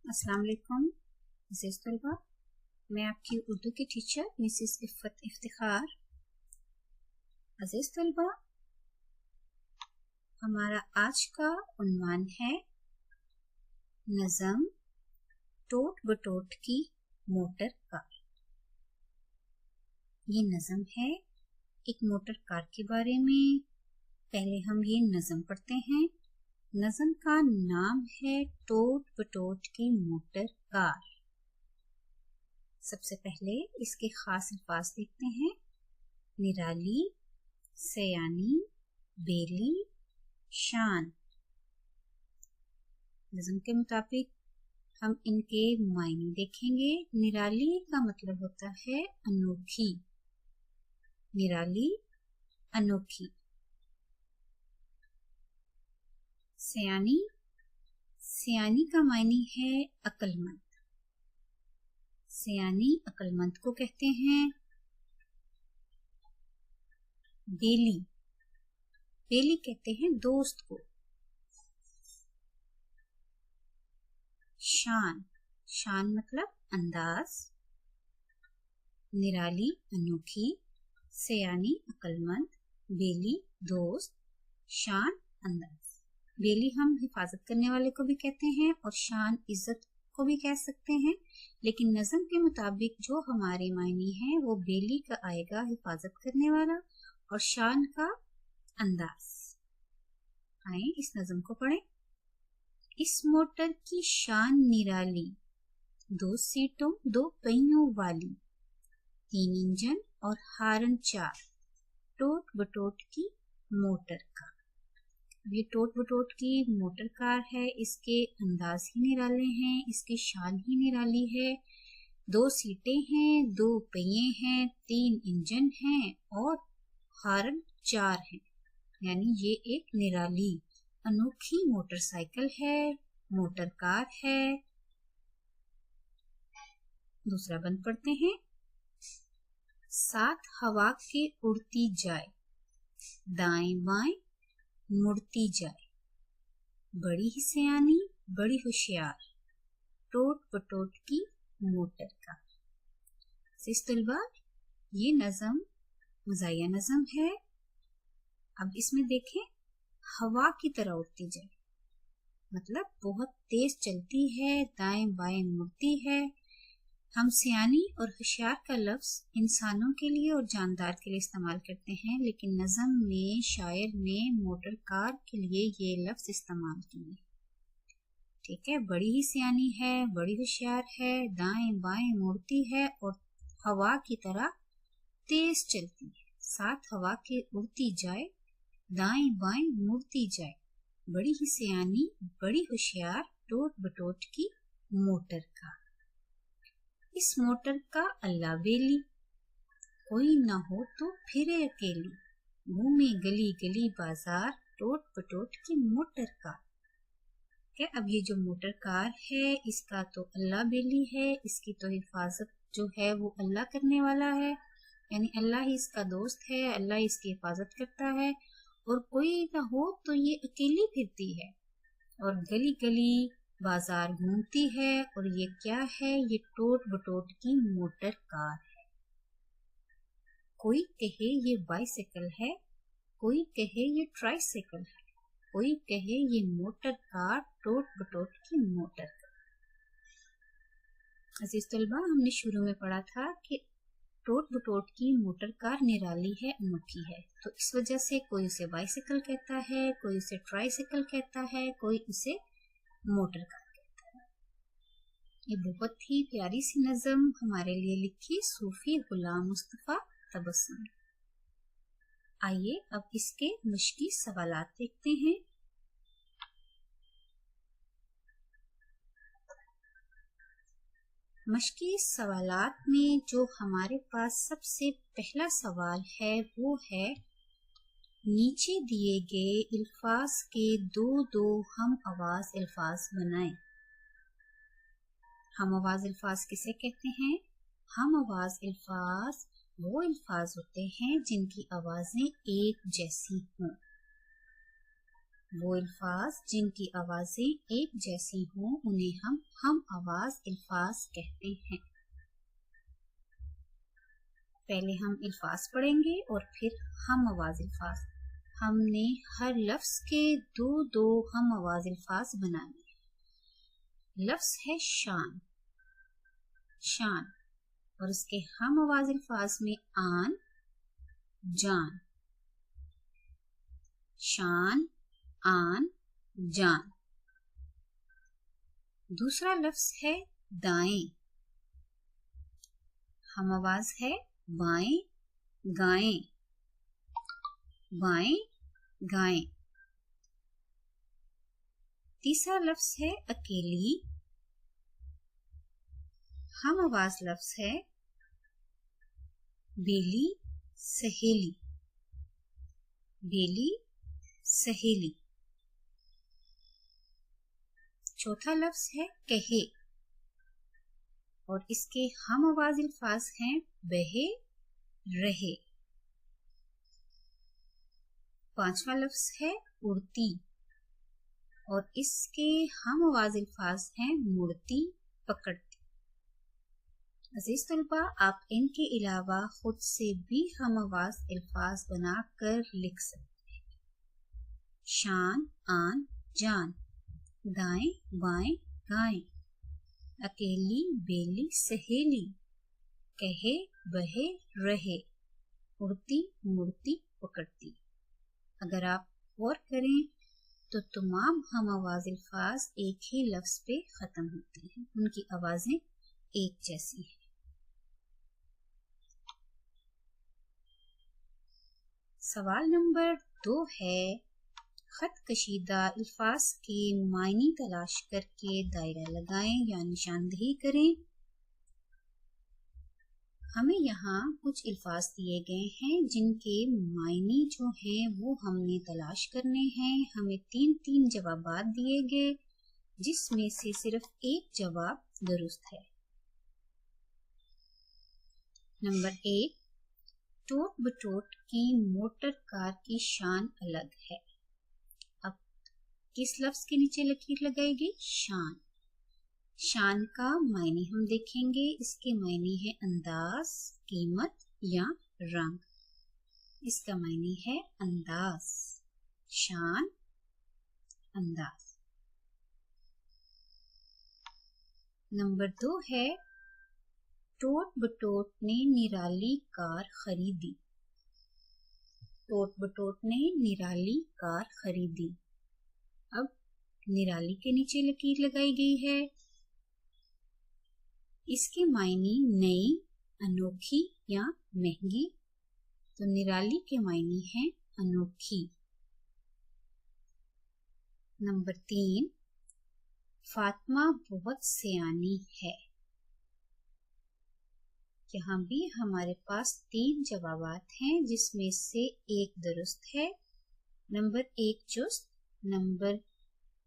अस्सलाम वालेकुम अज़ीज़ तलबा, मैं आपकी उर्दू की टीचर मिसेस इफ़्फ़त इफ्तिखार। अज़ीज़ तलबा, हमारा आज का उन्वान है नज़म टोट बटोट की मोटर कार। ये नज़म है एक मोटर कार के बारे में। पहले हम ये नज़म पढ़ते हैं। नज़म का नाम है टोट बटोट की मोटर कार। सबसे पहले इसके खास अल्फाज देखते हैं। निराली, सयानी, बेली, शान। नज़म के मुताबिक हम इनके मायने देखेंगे। निराली का मतलब होता है अनोखी। निराली, अनोखी। सयानी, सयानी का मायने है अक्लमंद। सयानी अक्लमंद को कहते हैं। बेली, बेली कहते हैं दोस्त को। शान, शान मतलब अंदाज। निराली अनोखी, सयानी अक्लमंद, बेली दोस्त, शान अंदाज। बेली हम हिफाजत करने वाले को भी कहते हैं और शान इज्जत को भी कह सकते हैं, लेकिन नज़म के मुताबिक जो हमारे मायने हैं वो बेली का आएगा हिफाजत करने वाला और शान का अंदाज। आए इस नज़म को पढ़ें। इस मोटर की शान निराली, 2 सीटों 2 पहियों वाली, 3 इंजन और हारन 4, टोट बटोट की मोटर कार। ये टोट बटोट की मोटर कार है। इसके अंदाज ही निराले हैं, इसकी शान ही निराली है। 2 सीटें हैं, 2 पहिए हैं, 3 इंजन हैं और हारन 4 हैं। यानी ये एक निराली अनोखी मोटरसाइकिल है, मोटर कार है। दूसरा बंद पढ़ते हैं। साथ हवा के उड़ती जाए, दाएं बाएं मुड़ती जाए, बड़ी ही सयानी बड़ी होशियार, टोट बटोट की मोटर कार। अज़ीज़ तलबा, ये नज़म मज़ाहिया नज़म है। अब इसमें देखें, हवा की तरह उड़ती जाए मतलब बहुत तेज चलती है, दाएं बाएं मुड़ती है। हम सयानी और होशियार का लफ्ज इंसानों के लिए और जानदार के लिए इस्तेमाल करते हैं, लेकिन नज़म में शायर ने मोटर कार के लिए ये लफ्ज इस्तेमाल किए। ठीक है, बड़ी ही सयानी है, बड़ी होशियार है, दाएं बाएं मुड़ती है और हवा की तरह तेज चलती है। साथ हवा के उड़ती जाए, दाएं बाएं मुड़ती जाए, बड़ी ही सयानी बड़ी होशियार, टोट बटोट की मोटर कार। इस मोटर का अल्लाह बेली, कोई न हो तो फिरे अकेली, घूमे गली गली बाजार, टोट बटोट की मोटर कार। क्या अब ये जो मोटर कार है इसका तो अल्लाह बेली है, इसकी तो हिफाजत जो है वो अल्लाह करने वाला है, यानी अल्लाह ही इसका दोस्त है, अल्लाह इसकी हिफाजत करता है। और कोई न हो तो ये अकेली फिरती है और गली गली बाजार घूमती है। और ये क्या है? ये टोट बटोट की मोटर कार है। कोई कहे ये बाइसिकल है, कोई कहे ये ट्राइसिकल है, कोई कहे ये मोटर कार, टोट बटोट की मोटर कार। अजीज तलबा, हमने शुरू में पढ़ा था कि टोट बटोट की मोटर कार निराली है, अनोखी है। तो इस वजह से कोई उसे बाइसिकल कहता है, कोई उसे ट्राइसिकल कहता है, कोई उसे मोटर कार कहता है। ये बहुत ही प्यारी सी नज़म हमारे लिए लिखी सूफी गुलाम मुस्तफा तबस्सुम। आइए अब इसके मुश्किल सवालात देखते हैं। मुश्किल सवालात में जो हमारे पास सबसे पहला सवाल है वो है, नीचे दिए गए अल्फाज के दो हम आवाज अल्फाज बनाएं। हम आवाज अल्फाज किसे कहते हैं? हम आवाज अल्फाज वो अल्फाज होते हैं जिनकी आवाजें एक जैसी हों। वो अल्फाज जिनकी आवाजें एक जैसी हों उन्हें हम आवाज अल्फाज कहते हैं। पहले हम अल्फाज पढ़ेंगे और फिर हम आवाज अल्फाज। हमने हर लफ्ज के दो हम आवाज अल्फाज बनाने हैं। लफ्ज है शान, शान, और उसके हम आवाज अल्फाज में आन, जान। शान, आन, जान। दूसरा लफ्ज है दाएं, हम आवाज है बाएं, गाएं, बाएं, गाएं। तीसरा लफ्ज है अकेली, हम आवाज लफ्ज है बेली, सहेली, बेली, सहेली। चौथा लफ्ज है कहे, और इसके हम आवाज अल्फाज हैं बहे, रहे। पांचवा लफ्ज है उड़ती, और इसके हम आवाज अल्फाज हैं मुड़ती, पकड़ती। अजीज तलबा, आप इनके अलावा खुद से भी हम आवाज अल्फाज बनाकर लिख सकते हैं। शान, आन, जान, दाएं, बाएं, गाएं, अकेली, बेली, सहेली, कहे, बहे, रहे, उड़ती, मुड़ती, पकड़ती। अगर आप गौर करें तो तमाम हम आवाज अल्फाज एक ही लफ्ज पे खत्म होते हैं, उनकी आवाजें एक जैसी हैं। सवाल नंबर 2 है, खत कशीदा अल्फाज के मायने तलाश करके दायरा लगाएं या निशानदेही करें। हमें यहाँ कुछ अल्फाज दिए गए हैं जिनके मायने जो हैं वो हमने तलाश करने हैं। हमें 3 जवाबात दिए गए जिसमें से सिर्फ एक जवाब दुरुस्त है। नंबर 1, टोट बटोट की मोटर कार की शान अलग है। अब किस लफ्ज के नीचे लकीर लगाएगी? शान। शान का मायने हम देखेंगे, इसके मायने है अंदाज, कीमत या रंग। इसका मायने है अंदाज, शान, अंदाज। नंबर 2 है, टोट बटोट ने निराली कार खरीदी। टोट बटोट ने निराली कार खरीदी। अब निराली के नीचे लकीर लगाई गई है, इसके मायने नई, अनोखी या महंगी। तो निराली के मायने हैं अनोखी। नंबर 3, फातिमा बहुत सयानी है। यहाँ भी हमारे पास 3 जवाबात हैं जिसमें से एक दुरुस्त है। नंबर 1 चुस्त, नंबर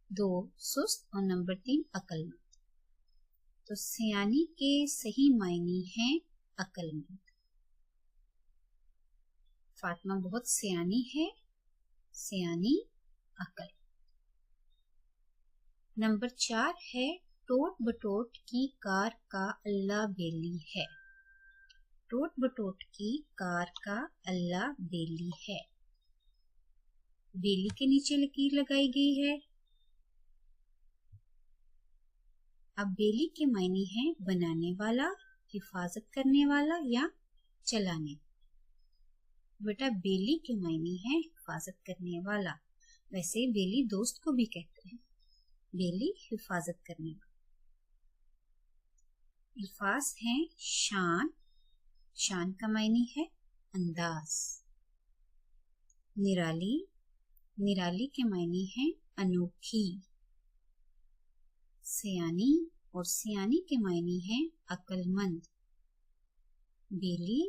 2 सुस्त और नंबर 3 अक्लमंद। तो सयानी के सही मायने हैं अक्लमंद। फातिमा बहुत सयानी है, सयानी, अकल। नंबर 4 है, टोट बटोट की कार का अल्लाह बेली है। टोट बटोट की कार का अल्लाह बेली है। बेली के नीचे लकीर लगाई गई है। अब बेली के मायने हैं बनाने वाला, हिफाजत करने वाला या चलाने। बेटा बेली के मायने हैं हिफाजत करने वाला। वैसे बेली दोस्त को भी कहते हैं, बेली हिफाजत करने वाला। अल्फाज हैं शान, शान का मायने है अंदाज। निराली, निराली के मायने हैं अनोखी। सयानी, और सयानी के मायने हैं अक्लमंद। बेली,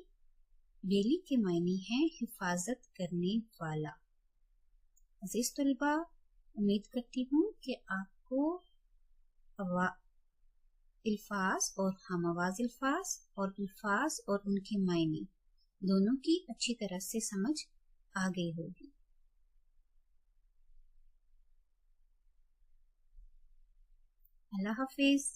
बेली के मायने हैं हिफाजत करने वाला। अजीज तलबा, उम्मीद करती हूँ कि आपको अल्फाज और हम आवाज अल्फाज और अल्फाज और उनके मायने दोनों की अच्छी तरह से समझ आ गई होगी। अल्लाह हाफिज।